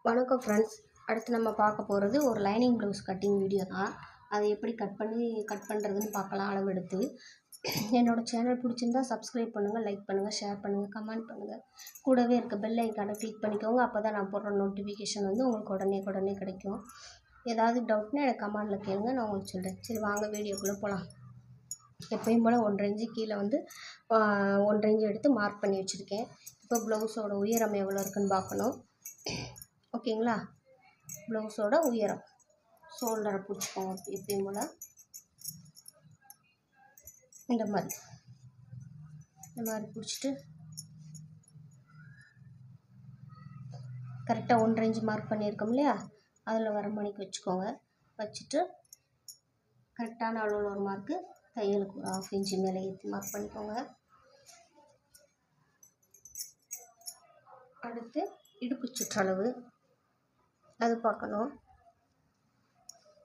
வணக்கம் ஃப்ரெண்ட்ஸ். அடுத்து நம்ம பார்க்க போகிறது ஒரு லைனிங் ப்ளவுஸ் கட்டிங் வீடியோ தான். அதை எப்படி கட் பண்ணுறதுன்னு பார்க்கலாம். அளவெடுத்து என்னோடய சேனல் பிடிச்சிருந்தா சப்ஸ்கிரைப் பண்ணுங்கள், லைக் பண்ணுங்கள், ஷேர் பண்ணுங்கள், கமெண்ட் பண்ணுங்கள். கூடவே இருக்க பெல் ஐக்கானை கிளிக் பண்ணிக்கோங்க. அப்போ தான் நான் போடுற நோட்டிஃபிகேஷன் வந்து உங்களுக்கு உடனே கிடைக்கும். ஏதாவது டவுட்னா எனக்கு கமெண்டில் கேளுங்க, நான் உங்களுக்கு சொல்கிறேன். சரி, வாங்க வீடியோக்குள்ளே போகலாம். எப்பயும் போல் 1.5 இன்ச்சு கீழே வந்து 1.5 இன்ச்சு எடுத்து மார்க் பண்ணி வச்சுருக்கேன். இப்போ ப்ளவுஸோட உயரம் எவ்வளோ இருக்குதுன்னு பார்க்கணும். ஓகேங்களா? ப்ளவுஸோட உயரம் ஷோல்டரை பிடிச்சிக்கோங்க. எப்பயும் போல் இந்த மாதிரி பிடிச்சிட்டு கரெக்டாக 1.5 இன்ச்சு மார்க் பண்ணியிருக்கோம் இல்லையா, அதில் வர மணிக்கு வச்சுக்கோங்க. வச்சுட்டு கரெக்டான அளவில் ஒரு மார்க்கு, தையலுக்கு ஒரு 1/2 இன்ச்சு மேலே ஏற்றி மார்க் பண்ணிக்கோங்க. அடுத்து இடுப்பு சுற்றளவு அது பார்க்கணும்.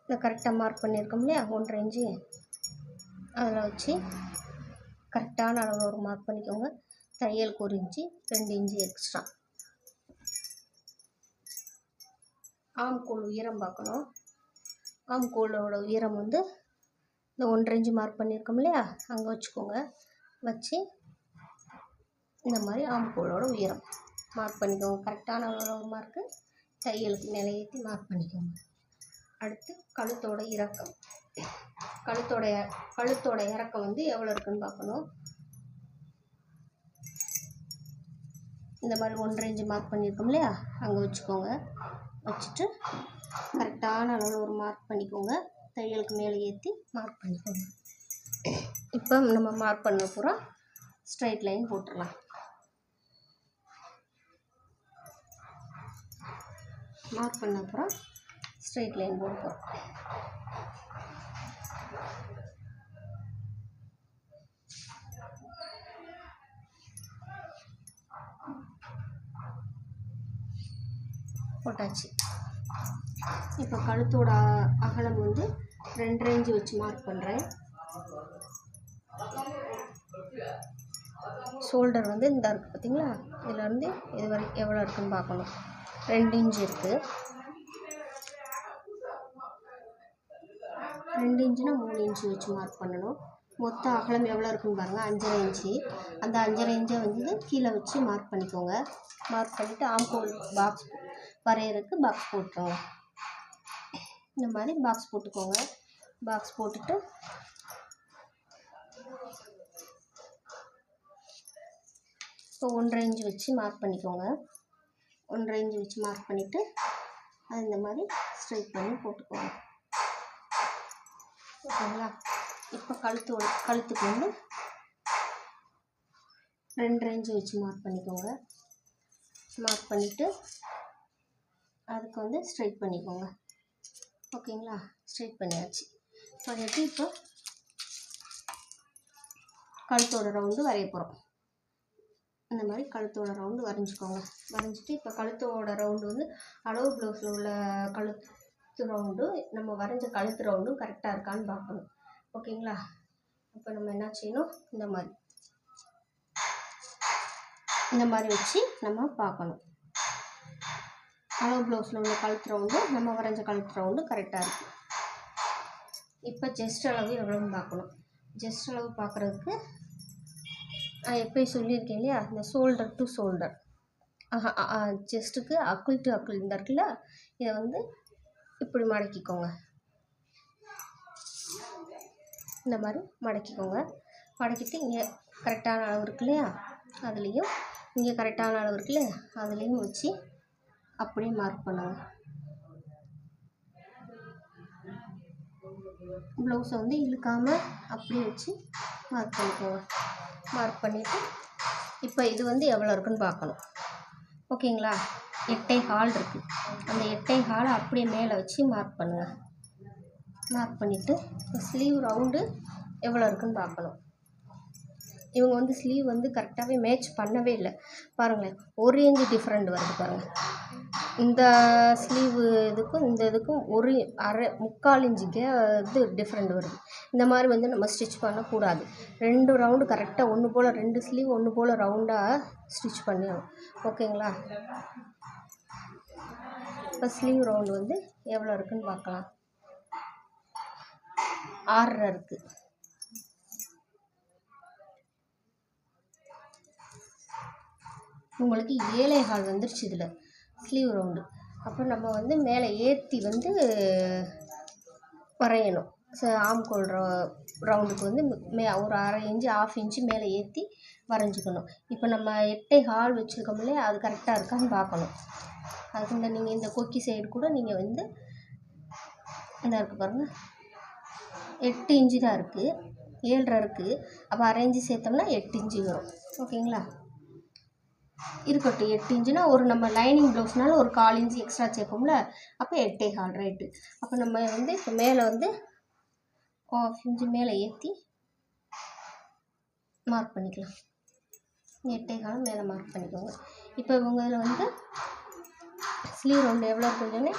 இந்த கரெக்டாக மார்க் பண்ணியிருக்கோம் இல்லையா 1.5 இன்ச்சு, அதில் வச்சு கரெக்டான அளவில் ஒரு மார்க் பண்ணிக்கோங்க. தையலுக்கு 1 இன்ச்சு, 2 இன்ச்சு எக்ஸ்ட்ரா. ஆம்கோல் உயரம் பார்க்கணும். ஆம்கோலோட உயரம் வந்து இந்த 1.5 இன்ச்சு மார்க் பண்ணியிருக்கோம் இல்லையா, அங்கே வச்சுக்கோங்க. வச்சு இந்த மாதிரி ஆம்கோலோட உயரம் மார்க் பண்ணிக்கோங்க. கரெக்டான அளவு மார்க்கு, தையலுக்கு மேலே ஏற்றி மார்க் பண்ணிக்கோங்க. அடுத்து கழுத்தோட இறக்கம். கழுத்தோட இறக்கம் வந்து எவ்வளோ இருக்குன்னு பார்க்கணும். இந்த மாதிரி 1.5 இன்ச்சு மார்க் பண்ணியிருக்கோம் இல்லையா, அங்கே வச்சுக்கோங்க. வச்சுட்டு கரெக்டான அளவில் ஒரு மார்க் பண்ணிக்கோங்க. தையலுக்கு மேலே ஏற்றி மார்க் பண்ணிக்கோங்க. இப்போ நம்ம மார்க் பண்ண பூரா ஸ்ட்ரைட் லைன் போட்டுடலாம். மார்க் பண்ண அப்புறம் ஸ்ட்ரைட் லைன் போட்டுப்போம். போட்டாச்சு. இப்போ கழுத்தோட அகலம் வந்து 2.5 இன்ச்சு வச்சு மார்க் பண்ணுறேன். ஷோல்டர் வந்து இந்த இருக்குது பார்த்தீங்களா, இதுலேருந்து இது வரைக்கும் எவ்வளோ இருக்குதுன்னு பார்க்கணும். 2 இன்ச்சு இருக்குது. 2 இன்ச்சுனா 3 இன்ச்சு வச்சு மார்க் பண்ணணும். மொத்த அகலம் எவ்வளோ இருக்குன்னு பாருங்கள், 5.5 இன்ச்சு. அந்த 5.5 இன்ச்சை வந்து கீழே வச்சு மார்க் பண்ணிக்கோங்க. மார்க் பண்ணிவிட்டு ஆம்கோல் பாக்ஸ் வரைகிறதுக்கு பாக்ஸ் போட்டுருங்க. இந்த மாதிரி பாக்ஸ் போட்டுக்கோங்க. பாக்ஸ் போட்டுட்டு இப்போ 1.5 இன்ச்சு வச்சு மார்க் பண்ணிக்கோங்க. 1.5 இன்ச்சு வச்சு மார்க் பண்ணிவிட்டு அது இந்த மாதிரி ஸ்ட்ரைட் பண்ணி போட்டுக்கோங்க. ஓகேங்களா? இப்போ கழுத்துக்கு வந்து 2.5 இன்ச்சு வச்சு மார்க் பண்ணிக்கோங்க. மார்க் பண்ணிவிட்டு அதுக்கு வந்து ஸ்ட்ரைட் பண்ணிக்கோங்க. ஓகேங்களா? ஸ்ட்ரைட் பண்ணியாச்சு. பண்ணிவிட்டு இப்போ கழுத்தோட ரவுண்டு வரைய போகிறோம். இந்த மாதிரி கழுத்தோட ரவுண்டு வரைஞ்சிக்கோங்க. வரைஞ்சிட்டு இப்போ கழுத்தோட ரவுண்டு வந்து அளவு ப்ளவுஸில் உள்ள கழுத்து ரவுண்டு நம்ம வரைஞ்ச கழுத்து ரவுண்டும் கரெக்டாக இருக்கான்னு பார்க்கணும். ஓகேங்களா? இப்போ நம்ம என்ன செய்யணும், இந்த மாதிரி வச்சு நம்ம பார்க்கணும். அளவு ப்ளவுஸில் உள்ள கழுத்து ரவுண்டு நம்ம வரைஞ்ச கழுத்து ரவுண்டு கரெக்டாக இருக்குது. இப்போ செஸ்ட் அளவு எவ்வளோன்னு பார்க்கணும். செஸ்ட் அளவு பார்க்குறதுக்கு நான் எப்போயும் சொல்லியிருக்கேன் இல்லையா, இந்த ஷோல்டர் டு ஷோல்டர், செஸ்ட்டுக்கு அக்குள் டு அக்குள் இந்த இருக்குல்ல, இதை வந்து இப்படி மடக்கிக்கோங்க. இந்த மாதிரி மடக்கிக்கோங்க. மடக்கிட்டு இங்கே கரெக்டான அளவு இருக்கு இல்லையா, அதுலேயும் இங்கே கரெக்டான அளவு இருக்குல்ல, அதுலேயும் வச்சு அப்படியே மார்க் பண்ணுங்க. ப்ளவுஸை வந்து இழுக்காமல் அப்படியே வச்சு மார்க் பண்ணிக்கோங்க. மார்க் பண்ணிவிட்டு இப்போ இது வந்து எவ்வளோ இருக்குன்னு பார்க்கணும். ஓகேங்களா? 8.25 இருக்குது. அந்த 8.25 அப்படியே மேலே வச்சு மார்க் பண்ணுங்கள். மார்க் பண்ணிவிட்டு ஸ்லீவ் ரவுண்டு எவ்வளோ இருக்குன்னு பார்க்கணும். இவங்க வந்து ஸ்லீவ் வந்து கரெக்டாகவே மேட்ச் பண்ணவே இல்லை பாருங்களேன். 1 இன்ச்சு டிஃப்ரெண்ட் வருது பாருங்கள். இந்த ஸ்லீவு இதுக்கும் இந்த இதுக்கும் 1.25 இன்ச்சுக்கே இது டிஃப்ரெண்ட் வருது. இந்த மாதிரி வந்து நம்ம ஸ்டிச் பண்ணக்கூடாது. 2 ரவுண்டு கரெக்டாக ஒன்று போல், 2 ஸ்லீவ் ஒன்று போல் ரவுண்டாக ஸ்டிச் பண்ணிடணும். ஓகேங்களா? இப்போ ஸ்லீவ் ரவுண்டு வந்து எவ்வளோ இருக்குதுன்னு பார்க்கலாம். 6.5 இருக்குது. உங்களுக்கு 7.25 வந்துருச்சு இதில் ஸ்லீவ் ரவுண்டு. அப்போ நம்ம வந்து மேலே ஏற்றி வந்து வரையணும். ஆம்கோல் ரவுண்டுக்கு வந்து ஒரு 1/2 இன்ச்சு 1/2 இன்ச்சு மேலே ஏற்றி வரைஞ்சிக்கணும். இப்போ நம்ம 8.25 வச்சுருக்கோம் இல்லையா, அது கரெக்டாக இருக்கான்னு பார்க்கணும். அதுக்கு நீங்கள் இந்த கொக்கி சைடு கூட நீங்கள் வந்து இந்த இருக்குது பாருங்கள், 8 இன்ச்சு தான் இருக்குது, 7.5 இருக்குது. அப்போ 1/2 இன்ச்சு சேர்த்தோம்னா 8 இன்ச்சு வரும். ஓகேங்களா, இருக்கட்டும். 8 இன்ச்சுனா ஒரு நம்ம லைனிங் ப்ளவுஸ்னால ஒரு 1/4 இன்ச்சு எக்ஸ்ட்ரா சேர்ப்போம்ல, அப்போ 8.25 ரைட்டு. அப்போ நம்ம வந்து இப்போ மேலே வந்து 1/2 இன்ச்சு மேலே ஏற்றி மார்க் பண்ணிக்கலாம். 8.25 மேலே மார்க் பண்ணிக்கோங்க. இப்போ இவங்க இதில் வந்து ஸ்லீவ் ரவுண்டு எவ்வளோ இருக்குன்னு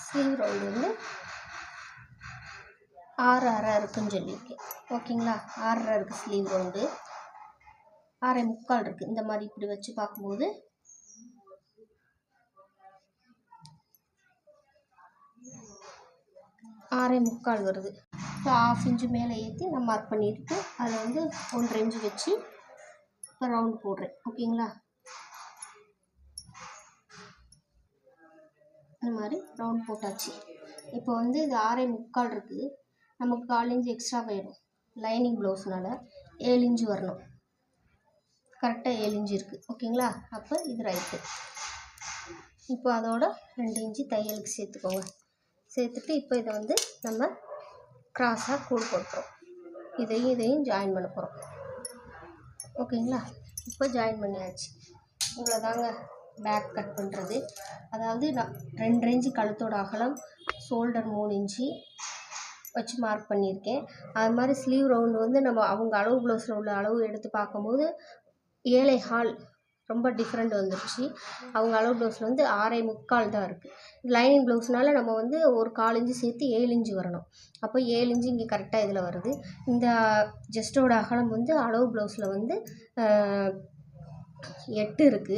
ஸ்லீவ் ரவுண்டு வந்து 6.5 இருக்குதுன்னு சொல்லியிருக்கேன். ஓகேங்களா, 6.5 இருக்குது ஸ்லீவ் ரவுண்டு. 6.25 இருக்குது. இந்த மாதிரி இப்படி வச்சு பார்க்கும்போது 6.25 வருது. இப்போ 1/2 இன்ச்சு மேலே ஏற்றி நான் மார்க் பண்ணிட்டு அதில் வந்து 1.5 இன்ச்சு வச்சு இப்போ ரவுண்ட் போடுறேன். ஓகேங்களா, இந்த மாதிரி ரவுண்ட் போட்டாச்சு. இப்போ வந்து இது 6.25 இருக்குது. நமக்கு 1/4 இன்ச்சு எக்ஸ்ட்ரா போயிடும். லைனிங் ப்ளவுஸ்னால 7 இன்ச்சு வரணும். கரெக்டாக 7 இன்ச்சு இருக்குது. ஓகேங்களா, அப்போ இது ரைட்டு. இப்போ அதோட 2 இன்ச்சு தையலுக்கு சேர்த்துக்கோங்க. சேர்த்துட்டு இப்போ இதை வந்து நம்ம கிராஸாக கூடு போட்டுறோம். இதையும் ஜாயின் பண்ண போகிறோம். ஓகேங்களா, இப்போ ஜாயின் பண்ணியாச்சு. இவ்வளோ தாங்க பேக் கட் பண்ணுறது. அதாவது நான் 2 இன்ச்சு கழுத்தோட அகலம், ஷோல்டர் 3 இன்ச்சு வச்சு மார்க் பண்ணியிருக்கேன். அது மாதிரி ஸ்லீவ் ரவுண்டு வந்து நம்ம அவங்க அளவு ப்ளவுஸில் உள்ள அளவு எடுத்து பார்க்கும்போது 7.25 ரொம்ப டிஃப்ரெண்ட் வந்துருச்சு. அவங்க அளவு ப்ளவுஸில் வந்து 6.25 தான் இருக்குது. லைனிங் ப்ளவுஸ்னால நம்ம வந்து ஒரு 1/4 இன்ச்சு சேர்த்து 7 இன்ச்சு வரணும். அப்போ 7 இன்ச்சு இங்கே கரெக்டாக இதில் வருது. இந்த ஜஸ்ட்டோட அகலம் வந்து அளவு ப்ளவுஸில் வந்து 8 இருக்குது.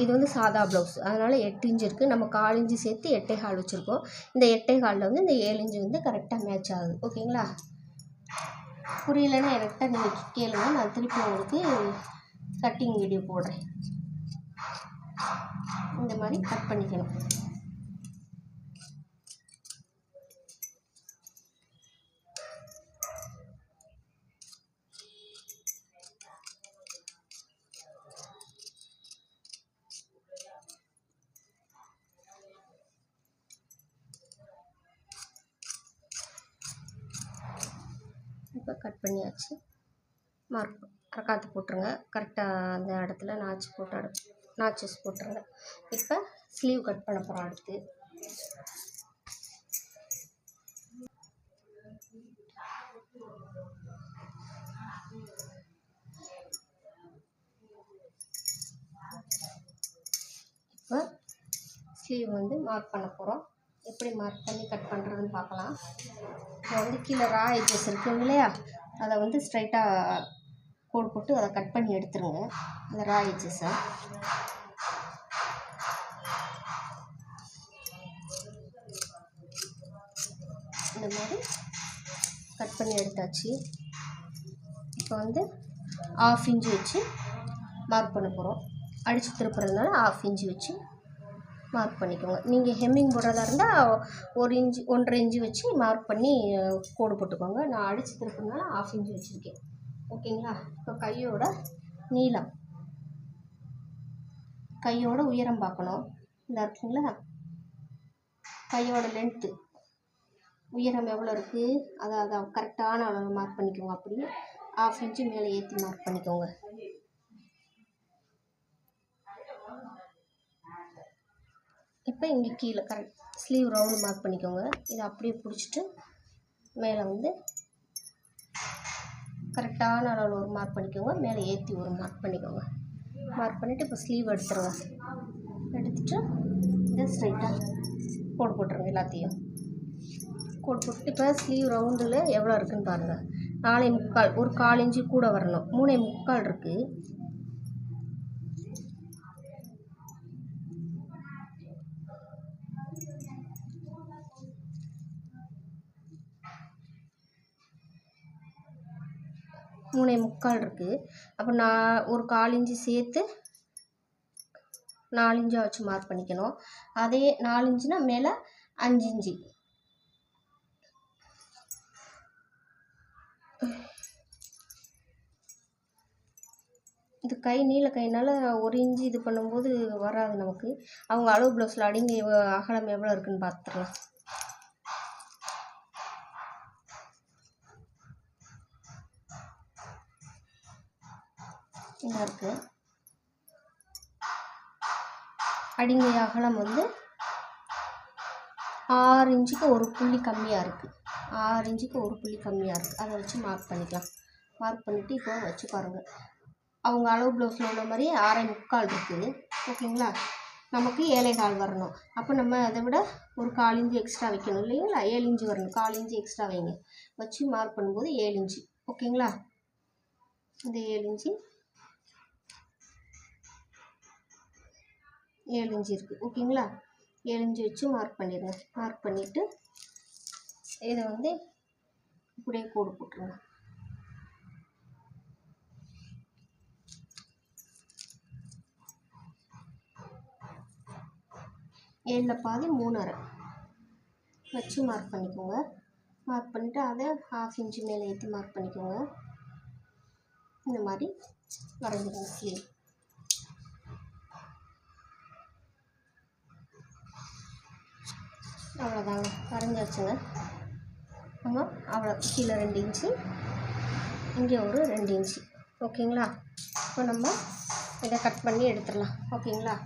இது வந்து சாதா ப்ளவுஸ், அதனால் 8 இன்ச்சு இருக்குது. நம்ம 1/4 இன்ச்சு சேர்த்து 8.25 வச்சுருக்கோம். இந்த 8.25 வந்து இந்த 7 இன்ச்சு வந்து கரெக்டாக மேட்ச் ஆகுது. ஓகேங்களா, புரியலைன்னா என்கிட்ட நீங்கள் கேளுங்க, நான் திருப்பி உங்களுக்கு கட்டிங் வீடியோ போடுறேன். இந்த மாதிரி கட் பண்ணிக்கணும். இப்போ கட் பண்ணியாச்சு. காற்று போட்டுருங்க. கரெக்டாக அந்த இடத்துல நாச்சஸ் போட்டுருங்க. இப்போ ஸ்லீவ் கட் பண்ண போகிறோம். அடுத்து இப்போ ஸ்லீவ் வந்து மார்க் பண்ண போகிறோம். எப்படி மார்க் பண்ணி கட் பண்ணுறதுன்னு பார்க்கலாம். இப்போ வந்து கீழே ரா எட்ஜஸ் இருக்குங்க இல்லையா, அதை வந்து ஸ்ட்ரைட்டாக கோடு போட்டு அதை கட் பண்ணி எடுத்துருங்க. இந்த ரா எட்ஜஸை இந்த மாதிரி கட் பண்ணி எடுத்தாச்சு. இப்போ வந்து 1/2 இன்ச்சு வச்சு மார்க் பண்ண போகிறோம். அடித்து திருப்புறதுனால 1/2 இன்ச்சு வச்சு மார்க் பண்ணிக்கோங்க. நீங்கள் ஹெம்மிங் போடுறதா இருந்தால் 1 இன்ச்சு 1.5 இன்ச்சு வச்சு மார்க் பண்ணி கோடு போட்டுக்கோங்க. நான் அடித்து திருப்புறதுனால 1/2 இன்ச்சு வச்சுருக்கேன். ஓகேங்களா, இப்போ கையோட நீளம், கையோட உயரம் பார்க்கணும். இந்த இருக்குங்களா, கையோட லென்த்து உயரம் எவ்வளோ இருக்குது அதை கரெக்டான அளவு மார்க் பண்ணிக்கோங்க. அப்படியே 1/2 இன்ச்சு மேலே ஏற்றி மார்க் பண்ணிக்கோங்க. இப்போ இங்கே கீழே கரெக்ட் ஸ்லீவ் ரவுண்டு மார்க் பண்ணிக்கோங்க. இதை அப்படியே பிடிச்சிட்டு மேலே வந்து கரெக்டான அளவில் ஒரு மார்க் பண்ணிக்கோங்க. மேலே ஏற்றி ஒரு மார்க் பண்ணிக்கோங்க. மார்க் பண்ணிவிட்டு இப்போ ஸ்லீவ் எடுத்துருங்க. எடுத்துட்டு இதை ஸ்ட்ரைட்டாக கோடு போட்டுருங்க எல்லாத்தையும். கோடு போட்டு இப்போ ஸ்லீவ் ரவுண்டில் எவ்வளோ இருக்குதுன்னு பாருங்கள். 4.25, ஒரு 1/4 இன்ச்சு கூட வரணும். 3.25 இருக்குது. மூணே முக்கால் இருக்குது. அப்போ நான் ஒரு 1/4 இன்ச்சு சேர்த்து 4 இன்ச்சாக வச்சு மார்க் பண்ணிக்கணும். அதே 4 இன்ச்சுனா மேலே 5 இன்ச்சு. இது கை நீள கையினால் 1 இன்ச்சு இது பண்ணும்போது வராது நமக்கு. அவங்க அளவு ப்ளவுஸில் அடிங்கி அகலம் எவ்வளோ இருக்குதுன்னு பார்த்துடலாம். இதாக இருக்குது. அடிங்கை அகலம் வந்து 6 இன்ச்சுக்கு ஒரு புள்ளி கம்மியாக இருக்குது. 6 இன்ச்சுக்கு ஒரு புள்ளி கம்மியாக இருக்குது. அதை வச்சு மார்க் பண்ணிக்கலாம். மார்க் பண்ணிவிட்டு இப்போ வச்சு பாருங்கள். அவங்க அளவு ப்ளவுஸில் உள்ள மாதிரி 6.25 இருக்குது. ஓகேங்களா? நமக்கு 7.25 வரணும். அப்போ நம்ம அதை விட ஒரு 1/4 இன்ச்சு எக்ஸ்ட்ரா வைக்கணும் இல்லைங்களா? 7 இன்ச்சு வரணும். 1/4 இன்ச்சு எக்ஸ்ட்ரா வைங்க. வச்சு மார்க் பண்ணும்போது 7 இன்ச்சு. ஓகேங்களா? இந்த 7 இன்ச்சு 7 இன்ச்சு இருக்குது. ஓகேங்களா? 7 இன்ச்சு வச்சு மார்க் பண்ணிடுங்க. மார்க் பண்ணிவிட்டு இதை வந்து இப்படியே கோடு போட்டுருங்க. ஏழில் பாதி 3.5 வச்சு மார்க் பண்ணிக்கோங்க. மார்க் பண்ணிவிட்டு அதை 1/2 இன்ச்சு மேலே ஏற்றி மார்க் பண்ணிக்கோங்க. இந்த மாதிரி வரைஞ்சிடுங்க ஸ்லீவ். அவ்வளோதாங்க, வரைஞ்சாச்சுங்க. நம்ம அவ்வளோ கீழே 2 இன்ச்சு, இங்கே ஒரு 2 இன்ச்சு. ஓகேங்களா? இப்போ நம்ம இதை கட் பண்ணி எடுத்துடலாம். ஓகேங்களா?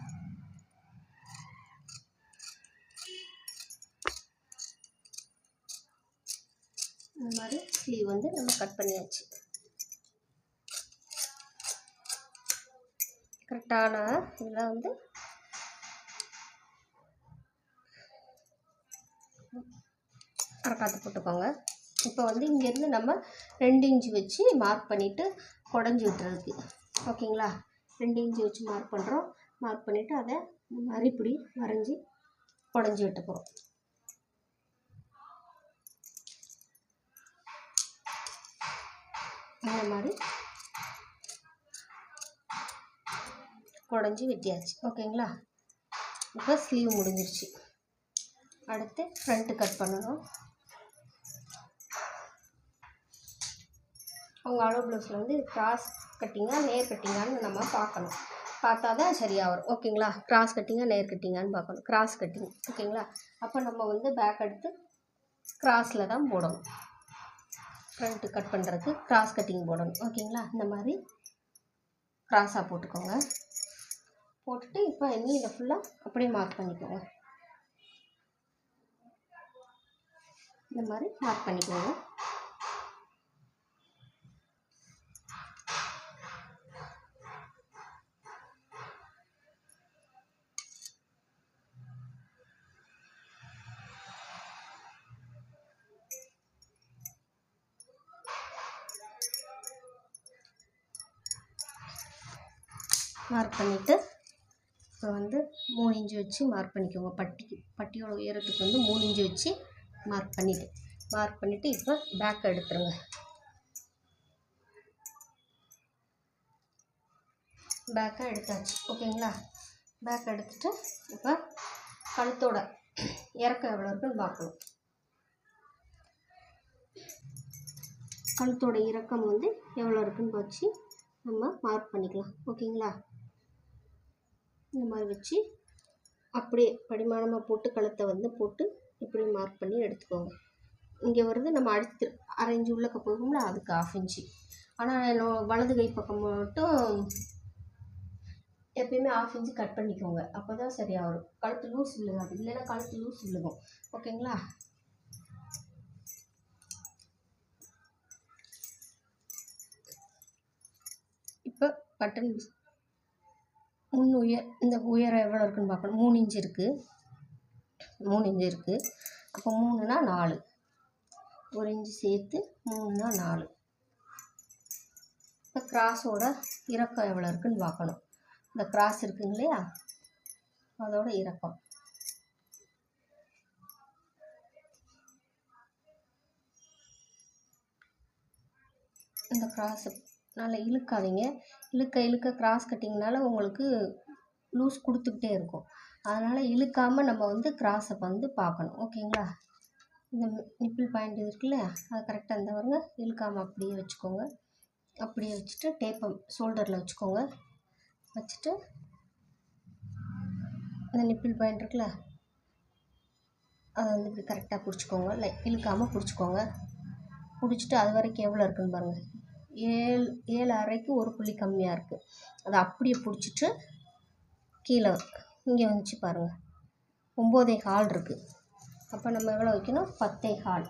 இந்த மாதிரி ஸ்லீவ் வந்து நம்ம கட் பண்ணியாச்சு. கரெக்டான இதில் வந்து அரைக்காத்து போட்டுக்கோங்க. இப்போ வந்து இங்கேருந்து நம்ம 2 இன்ச்சு வச்சு மார்க் பண்ணிவிட்டு குடஞ்சி விட்டுறதுக்கு. ஓகேங்களா? 2 இன்ச்சு வச்சு மார்க் பண்ணுறோம். மார்க் பண்ணிவிட்டு அதை இந்த மாதிரி இப்படி வரைஞ்சி குடஞ்சி விட்டு போகிறோம். இந்த மாதிரி குடஞ்சி வெட்டியாச்சு. ஓகேங்களா? இப்போ ஸ்லீவ் முடிஞ்சிருச்சு. அடுத்து ஃப்ரண்ட்டு கட் பண்ணணும். அவங்க அளவு ப்ளவுஸில் வந்து கிராஸ் கட்டிங்காக நேர் கட்டிங்கான்னு நம்ம பார்க்கணும். பார்த்தா தான் சரியாக வரும். ஓகேங்களா? கிராஸ் கட்டிங்காக நேர் கட்டிங்கான்னு பார்க்கணும். Cross cutting. ஓகேங்களா? அப்போ நம்ம வந்து பேக் எடுத்து கிராஸில் தான் போடணும். ஃப்ரண்ட்டு கட் பண்ணுறதுக்கு கிராஸ் கட்டிங் போடணும். ஓகேங்களா? இந்த மாதிரி கிராஸாக போட்டுக்கோங்க. போட்டுட்டு இப்போ இன்னும் இதை ஃபுல்லாக அப்படியே மார்க் பண்ணிக்கோங்க. இந்த மாதிரி மார்க் பண்ணிக்கோங்க. மார்க் பண்ணிவிட்டு இப்போ வந்து 3 இன்ச்சு வச்சு மார்க் பண்ணிக்கோங்க. பட்டியோட உயரத்துக்கு வந்து 3 இன்ச்சு வச்சு மார்க் பண்ணிவிட்டு இப்போ பேக் எடுத்துருங்க. பேக்காக எடுத்தாச்சு. ஓகேங்களா? பேக் எடுத்துகிட்டு இப்போ கழுத்தோட இறக்கம் எவ்வளோ இருக்குன்னு பார்க்கணும். கழுத்தோட இறக்கம் வந்து எவ்வளோ இருக்குன்னு வச்சு நம்ம மார்க் பண்ணிக்கலாம். ஓகேங்களா? இந்த மாதிரி வச்சு அப்படியே படிமானமாக போட்டு கழுத்தை வந்து போட்டு இப்படி மார்க் பண்ணி எடுத்துக்கோங்க. இங்கே வருது, நம்ம அடுத்து 1/2 இன்ச்சு உள்ளக்க போகும்ல, அதுக்கு 1/2 இன்ச்சு. ஆனால் வலது கை பக்கம் மட்டும் எப்பயுமே 1/2 இன்ச்சு கட் பண்ணிக்கோங்க. அப்போ தான் சரியாக வரும். கழுத்து லூஸ் விழுகாது, இல்லைன்னா கழுத்து லூஸ் விழுகும். ஓகேங்களா? இப்போ பட்டன் இந்த உயரம் எவ்வளோ இருக்குன்னு பார்க்கணும். 3 இன்ச்சு இருக்குது. 3 இன்ச்சு இருக்குது. அப்போ 3னா 4, 1 இன்ச்சு சேர்த்து 3னா 4. இப்போ கிராஸோட இறக்கம் எவ்வளோ இருக்குதுன்னு பார்க்கணும். இந்த கிராஸ் இருக்குங்க இல்லையா, அதோட இறக்கம் இந்த கிராஸை நல்லா இழுக்காதீங்க. இழுக்க கிராஸ் கட்டிங்கனால உங்களுக்கு லூஸ் கொடுத்துக்கிட்டே இருக்கும். அதனால் இழுக்காமல் நம்ம வந்து கிராஸை வந்து பார்க்கணும். ஓகேங்களா? இந்த நிப்பிள் பாயிண்ட் இருக்குல்ல, அது கரெக்டாக இந்த பாருங்க, இழுக்காமல் அப்படியே வச்சுக்கோங்க. அப்படியே வச்சுட்டு டேப்பை ஷோல்டரில் வச்சுக்கோங்க. வச்சுட்டு இந்த நிப்பிள் பாயிண்ட் இருக்குல்ல, அதை வந்து இப்படி கரெக்டாக பிடிச்சிக்கோங்க. இல்லை இழுக்காமல் பிடிச்சிக்கோங்க. பிடிச்சிட்டு அது வரைக்கும் எவ்வளோ இருக்குதுன்னு பாருங்கள். 7.5க்கு ஒரு புள்ளி கம்மியாக இருக்குது. அதை அப்படியே பிடிச்சிட்டு கீழே இங்கே வந்துச்சு பாருங்கள், 9.25 இருக்குது. அப்போ நம்ம எவ்வளோ வைக்கணும், 10.25.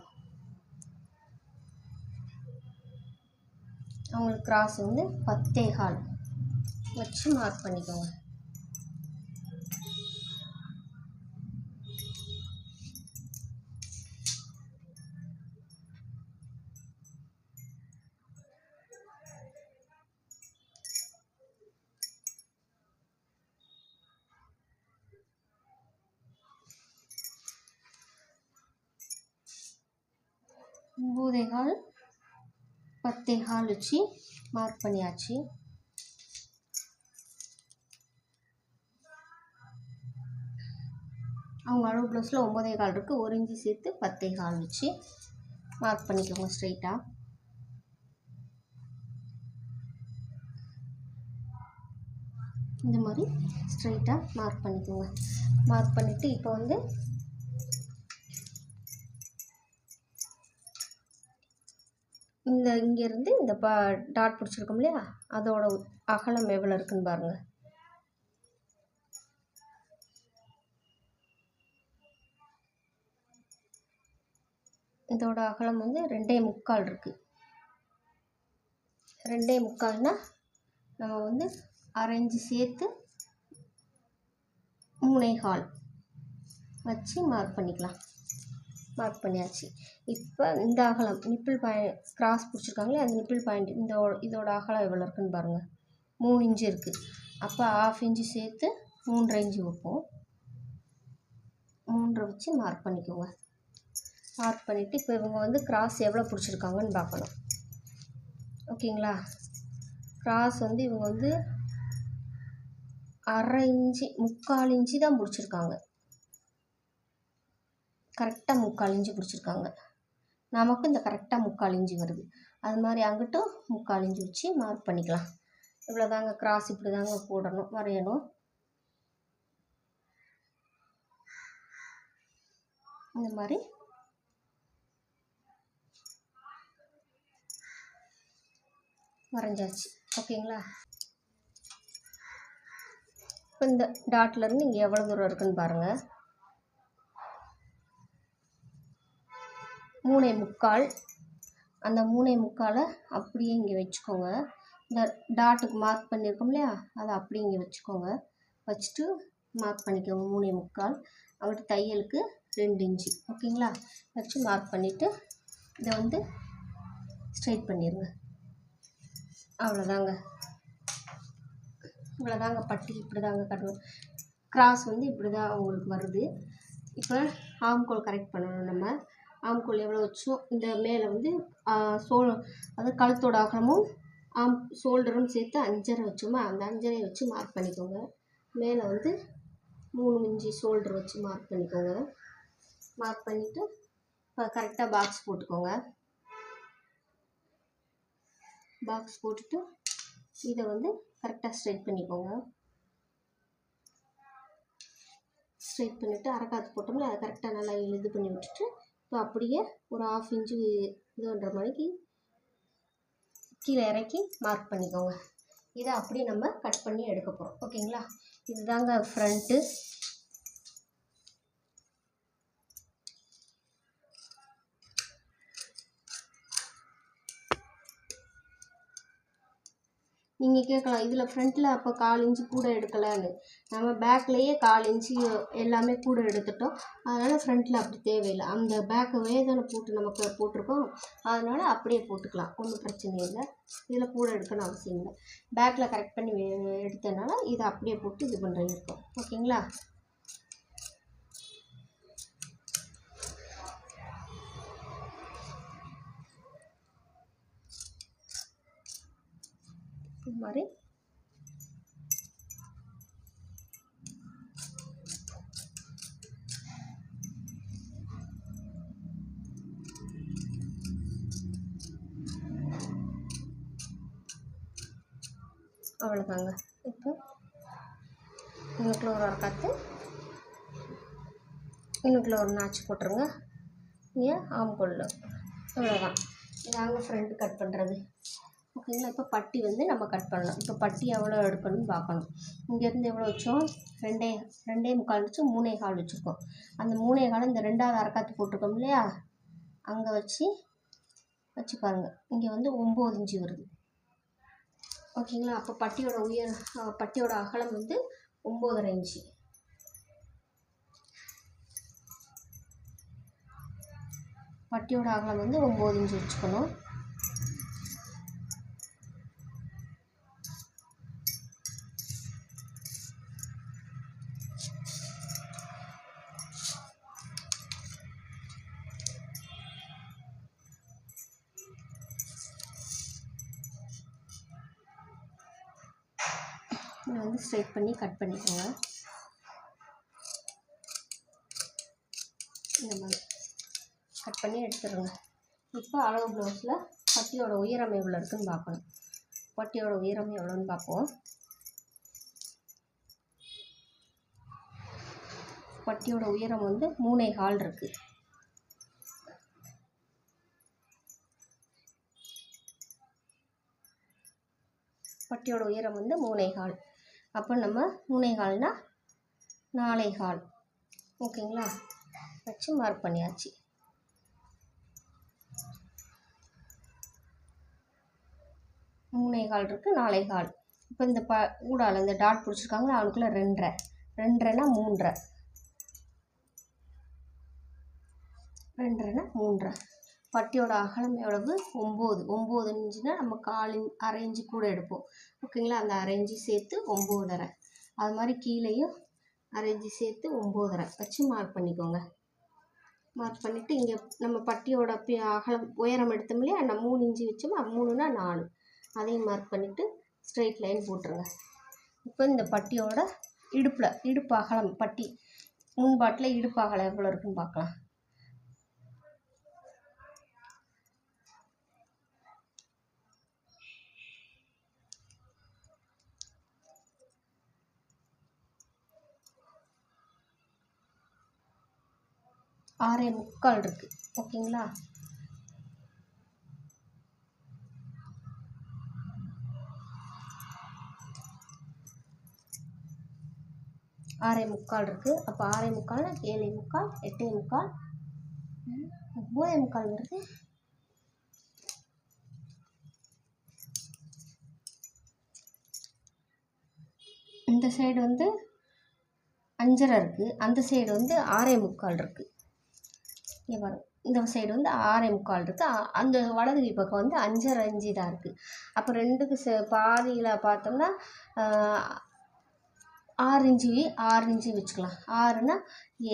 அவங்களுக்கு கிராஸ் வந்து 10.25 வச்சு மார்க் பண்ணிக்கோங்க. ஒம்போதேகால் 10.25 வச்சு மார்க் பண்ணியாச்சு. அவங்க அளவு ப்ளவுஸில் 9.25 இருக்குது. 1 இன்ச்சு சேர்த்து 10.25 வச்சு மார்க் பண்ணிக்கோங்க ஸ்ட்ரைட்டாக. இந்த மாதிரி ஸ்ட்ரைட்டாக மார்க் பண்ணிக்கோங்க. மார்க் பண்ணிவிட்டு இப்போ வந்து இங்கேருந்து இந்த டாட் பிடிச்சிருக்கோம் இல்லையா, அதோட அகலம் எவ்வளோ இருக்குன்னு பாருங்கள். இதோட அகலம் வந்து 2.25 இருக்குது. 2.25னா நம்ம வந்து 1/2 இன்ச்சு சேர்த்து 3.25 வச்சு மார்க் பண்ணிக்கலாம். மார்க் பண்ணியாச்சு. இப்போ இந்த அகலம் நிப்பிள் பாயிண்ட் கிராஸ் பிடிச்சிருக்காங்களே, அந்த நிப்பிள் பாயிண்ட் இதோட அகலம் எவ்வளோ இருக்குன்னு பாருங்கள். 3 இன்ச்சு இருக்குது. அப்போ 1/2 இன்ச்சு சேர்த்து 3.5 இன்ச்சு வைப்போம். 3 வச்சு மார்க் பண்ணிக்கோங்க. மார்க் பண்ணிவிட்டு இப்போ இவங்க வந்து கிராஸ் எவ்வளோ பிடிச்சிருக்காங்கன்னு பார்க்கணும். ஓகேங்களா? கிராஸ் வந்து இவங்க வந்து 1/2 இன்ச்சு 3/4 இன்ச்சு தான் பிடிச்சிருக்காங்க. கரெக்டாக 3/4 இன்ச்சு பிடிச்சிருக்காங்க. நமக்கு இந்த கரெக்டாக 3/4 இன்ச்சு வருது. அது மாதிரி அங்கிட்டும் 3/4 இன்ச்சு வச்சு மார்க் பண்ணிக்கலாம். இவ்வளோ தாங்க கிராஸ், இப்படி தாங்க போடணும், வரையணும். இந்த மாதிரி வரைஞ்சாச்சு. ஓகேங்களா? இப்போ இந்த டாட்லேருந்து இங்கே எவ்வளோ தூரம் இருக்குதுன்னு பாருங்கள். 3.25. அந்த 3.25 அப்படியே இங்கே வச்சுக்கோங்க. இந்த டாட்டுக்கு மார்க் பண்ணியிருக்கோம் இல்லையா, அதை அப்படியே இங்கே வச்சுக்கோங்க. வச்சுட்டு மார்க் பண்ணிக்கோங்க 3.25. அங்கிட்டு தையலுக்கு 2 இன்ச்சு. ஓகேங்களா? வச்சு மார்க் பண்ணிவிட்டு இதை வந்து ஸ்ட்ரைட் பண்ணிடுங்க. அவ்வளோதாங்க. இவ்வளோதாங்க பட்டி. இப்படி தாங்க கட்டணும். கிராஸ் வந்து இப்படி தான் உங்களுக்கு வருது. இப்போ ஆம்கோல் கரெக்ட் பண்ணணும். நம்ம ஆம்கோல் எவ்வளோ வச்சோம், இந்த மேலே வந்து அது கழுத்தோட அகலமும் ஷோல்டரும் சேர்த்து 5.5 வச்சோமா, அந்த 5.5 வச்சு மார்க் பண்ணிக்கோங்க. மேலே வந்து 3 இன்ச்சு ஷோல்டர் வச்சு மார்க் பண்ணிக்கோங்க. மார்க் பண்ணிவிட்டு இப்போ கரெக்டாக பாக்ஸ் போட்டுக்கோங்க. பாக்ஸ் போட்டுட்டு இதை வந்து கரெக்டாக ஸ்ட்ரைட் பண்ணிக்கோங்க. ஸ்ட்ரைட் பண்ணிவிட்டு அரைக்காத்து போட்டோம்னா அதை கரெக்டாக நல்லா இது பண்ணி விட்டுட்டு இப்போ அப்படியே ஒரு 1/2 இன்ச்சு இது பண்ணுற மாதிரிக்கு கீழே இறக்கி மார்க் பண்ணிக்கோங்க. இதை அப்படியே நம்ம கட் பண்ணி எடுக்க போகிறோம். ஓகேங்களா? இதுதாங்க ஃப்ரண்ட்டு. நீங்கள் கேட்கலாம், இதில் ஃப்ரண்ட்டில் அப்போ 1/4 இன்ச்சு கூட எடுக்கலான்னு. நம்ம பேக்லேயே 1/4 இன்ச்சு எல்லாமே கூட எடுத்துட்டோம். அதனால் ஃப்ரண்ட்டில் அப்படி தேவையில்லை. அந்த பேக்கவே தானே போட்டு நமக்கு போட்டிருக்கோம். அதனால் அப்படியே போட்டுக்கலாம், ஒன்றும் பிரச்சனை இல்லை. இதில் கூட எடுக்கணும் அவசியம் இல்லை. பேக்கில் கரெக்ட் பண்ணி எடுத்தனால இதை அப்படியே போட்டு இது பண்ணுறது இருக்கும். ஓகேங்களா? இது மாதிரி அவ்வளோதாங்க. இப்போ இன்னுக்குள்ள ஒரு அரைக்காத்து, இன்னுக்குள்ள ஒரு நாச்சு போட்டுருங்க. இங்கே ஆம்கொள்ளு, இவ்வளோதான். இதாங்க ஃப்ரண்ட் கட் பண்ணுறது. ஓகேங்களா? இப்போ பட்டி வந்து நம்ம கட் பண்ணலாம். இப்போ பட்டி எவ்வளோ எடுக்கணும்னு பார்க்கணும். இங்கேருந்து எவ்வளோ வச்சோம்? 2.25 வச்சு 3.25 வச்சுருக்கோம். அந்த 3.25 இந்த 2வது அரைக்காத்து போட்டிருக்கோம் இல்லையா, அங்கே வச்சு பாருங்கள். இங்கே வந்து 9 இன்ச்சு வருது. ஓகேங்களா? அப்போ பட்டியோட அகலம் வந்து 9.5 இன்ச்சு. பட்டியோட அகலம் வந்து 9 இன்ச்சு வச்சுக்கணும். இதை வந்து ஸ்ட்ரைட் பண்ணி கட் பண்ணிக்கோங்க. இந்த மாதிரி கட் பண்ணி எடுத்துடுங்க. இப்போ அளவு ப்ளவுஸில் பட்டியோட உயரம் எவ்வளோ இருக்குதுன்னு பார்க்கணும். பட்டியோட உயரம் எவ்வளோன்னு பார்ப்போம். பட்டியோட உயரம் வந்து 3.25 இருக்குது. பட்டியோட உயரம் வந்து 3.25. அப்போ நம்ம 3.25னா 4.25. ஓகேங்களா? வச்சு மார்க் பண்ணியாச்சு. மூணேகால் இருக்குது, 4.25. இப்போ இந்த ஊடால இந்த டாட் பிடிச்சிருக்காங்களா, அவனுக்குள்ளே 2.5, 2.5னா 3.5, 2.5னா 3.5. பட்டியோட அகலம் எவ்வளவு? 9 இன்ச்சுனா நம்ம 1/4 இன்ச்சு கூட எடுப்போம். ஓகேங்களா? அந்த 1/2 இன்ச்சு சேர்த்து 9.5. அது மாதிரி கீழேயும் 1/2 இன்ச்சு சேர்த்து 9.5 வச்சு மார்க் பண்ணிக்கோங்க. மார்க் பண்ணிவிட்டு இங்கே நம்ம பட்டியோட அகலம் உயரம் எடுத்தோம் இல்லையா, நான் 3 இன்ச்சு வச்சோமா, 3னா 4, அதையும் மார்க் பண்ணிவிட்டு ஸ்ட்ரைட் லைன் போட்டுருங்க. இப்போ இந்த பட்டியோட இடுப்பு அகலம், பட்டி முன்பாட்டில் இடுப்பு அகலம் எவ்வளோ இருக்குன்னு பார்க்கலாம். ஆறே முக்கால் இருக்குது. ஓகேங்களா? ஆறே முக்கால் இருக்குது. அப்போ 6.25, 7.25, 8.25, 9.25 வருது. இந்த சைடு வந்து 5.5 இருக்குது, அந்த சைடு வந்து 6.25 இருக்குது. இங்கே பாருங்க, இந்த சைடு வந்து 6.25 இருக்குது, அந்த வலது பக்கம் வந்து 5.5 இன்ச்சு தான் இருக்குது. அப்போ ரெண்டுக்கு பாதியில் பார்த்தோம்னா 6 இன்ச்சு வச்சுக்கலாம். 6னா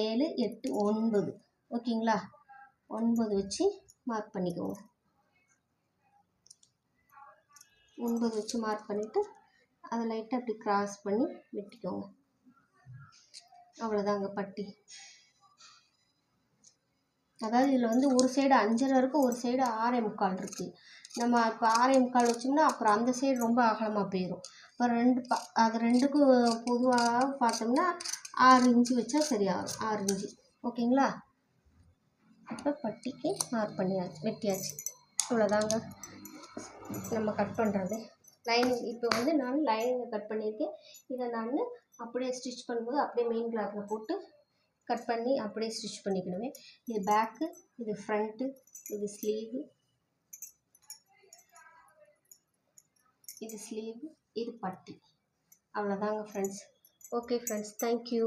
7, 8, 9. ஓகேங்களா? 9 வச்சு மார்க் பண்ணிக்கோங்க. 9 வச்சு மார்க் பண்ணிவிட்டு அதை லைட்டாக அப்படி கிராஸ் பண்ணி வெட்டிக்கோங்க. அவ்வளோதாங்க பட்டி. அதாவது இதில் வந்து ஒரு சைடு 5.5 இருக்குது, ஒரு சைடு 6.25 இருக்குது. நம்ம இப்போ 6.25 வச்சோம்னா அப்புறம் அந்த சைடு ரொம்ப அகலமாக போயிடும். இப்போ அது ரெண்டுக்கும் பொதுவாக பார்த்தோம்னா 6 இன்ச்சு வச்சா சரியாகும். 6 இன்ச்சு. ஓகேங்களா? இப்போ பட்டிக்கு மார்க் பண்ணியாச்சு, வெட்டியாச்சு. இவ்வளோதாங்க நம்ம கட் பண்ணுறது. லைனிங் இப்போ வந்து நான் லைனிங்கை கட் பண்ணியிருக்கேன். இதை நான் அப்படியே ஸ்டிச் பண்ணும்போது அப்படியே மெயின் கிளாத்தில் போட்டு கட் பண்ணி அப்படியே ஸ்டிச் பண்ணிக்கிடுவேன். இது பேக்கு, இது ஃப்ரண்ட்டு, இது ஸ்லீவு, இது பட்டி. அவ்வளோதாங்க ஃப்ரெண்ட்ஸ். Okay friends, thank you.